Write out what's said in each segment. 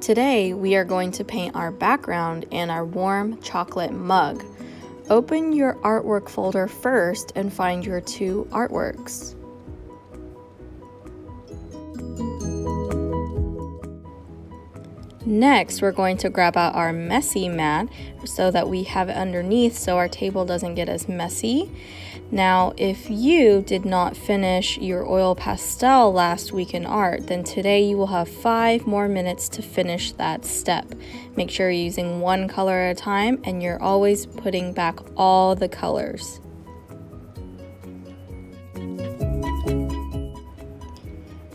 Today, we are going to paint our background and our warm chocolate mug. Open your artwork folder first and find your two artworks. Next, we're going to grab out our messy mat so that we have it underneath so our table doesn't get as messy. Now, if you did not finish your oil pastel last week in art, then today you will have 5 more minutes to finish that step. Make sure you're using one color at a time and you're always putting back all the colors.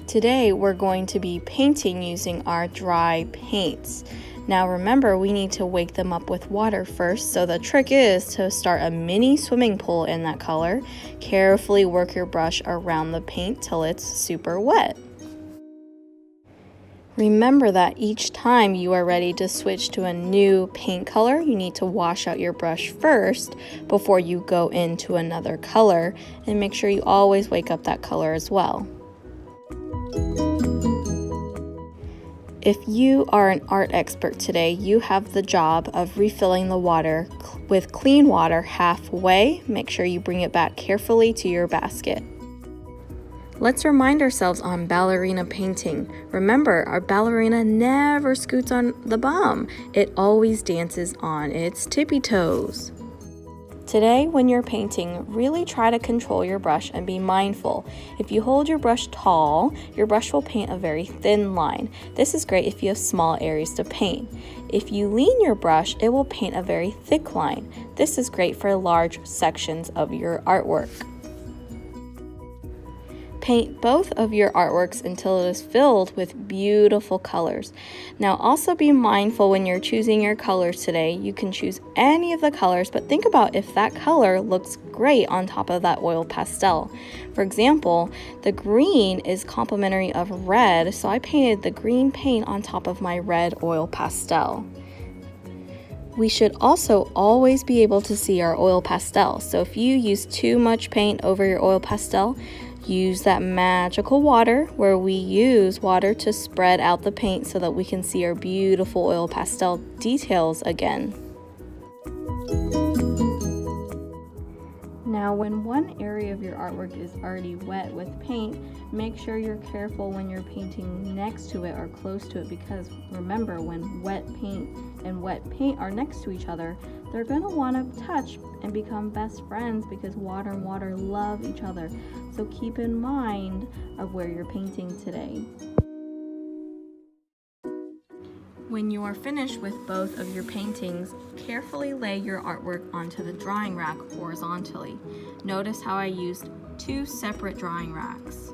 Today we're going to be painting using our dry paints. Now remember, we need to wake them up with water first, so the trick is to start a mini swimming pool in that color. Carefully work your brush around the paint till it's super wet. Remember that each time you are ready to switch to a new paint color, you need to wash out your brush first before you go into another color, and make sure you always wake up that color as well. If you are an art expert today, you have the job of refilling the water with clean water halfway. Make sure you bring it back carefully to your basket. Let's remind ourselves on ballerina painting. Remember, our ballerina never scoots on the bum. It always dances on its tippy toes. Today, when you're painting, really try to control your brush and be mindful. If you hold your brush tall, your brush will paint a very thin line. This is great if you have small areas to paint. If you lean your brush, it will paint a very thick line. This is great for large sections of your artwork. Paint both of your artworks until it is filled with beautiful colors. Now also be mindful when you're choosing your colors today. You can choose any of the colors, but think about if that color looks great on top of that oil pastel. For example, the green is complementary of red, so I painted the green paint on top of my red oil pastel. We should also always be able to see our oil pastel. So if you use too much paint over your oil pastel, use that magical water, where we use water to spread out the paint so that we can see our beautiful oil pastel details again. Now, when one area of your artwork is already wet with paint, make sure you're careful when you're painting next to it or close to it, because remember, when wet paint and wet paint are next to each other, they're going to want to touch and become best friends, because water and water love each other. So keep in mind of where you're painting today. When you are finished with both of your paintings, carefully lay your artwork onto the drying rack horizontally. Notice how I used 2 separate drying racks.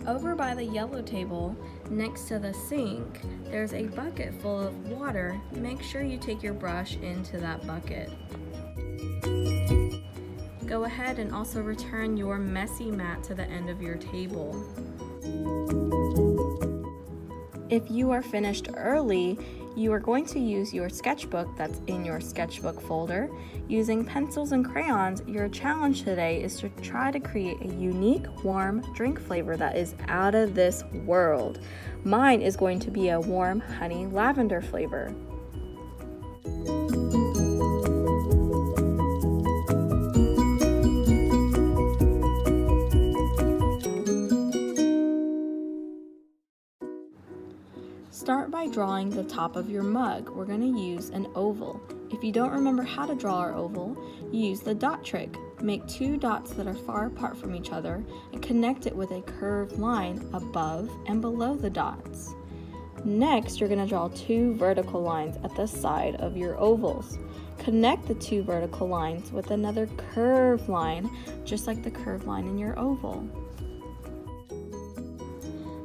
Over by the yellow table, next to the sink, there's a bucket full of water. Make sure you take your brush into that bucket. Go ahead and also return your messy mat to the end of your table. If you are finished early, you are going to use your sketchbook that's in your sketchbook folder. Using pencils and crayons, your challenge today is to try to create a unique warm drink flavor that is out of this world. Mine is going to be a warm honey lavender flavor. Start by drawing the top of your mug. We're going to use an oval. If you don't remember how to draw our oval, use the dot trick. Make 2 dots that are far apart from each other and connect it with a curved line above and below the dots. Next, you're going to draw 2 vertical lines at the side of your ovals. Connect the 2 vertical lines with another curved line, just like the curved line in your oval.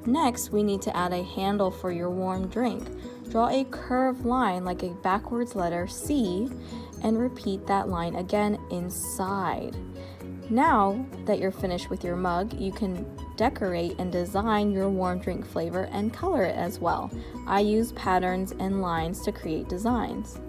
Next, we need to add a handle for your warm drink. Draw a curved line like a backwards letter C and repeat that line again inside. Now that you're finished with your mug, you can decorate and design your warm drink flavor and color it as well. I use patterns and lines to create designs.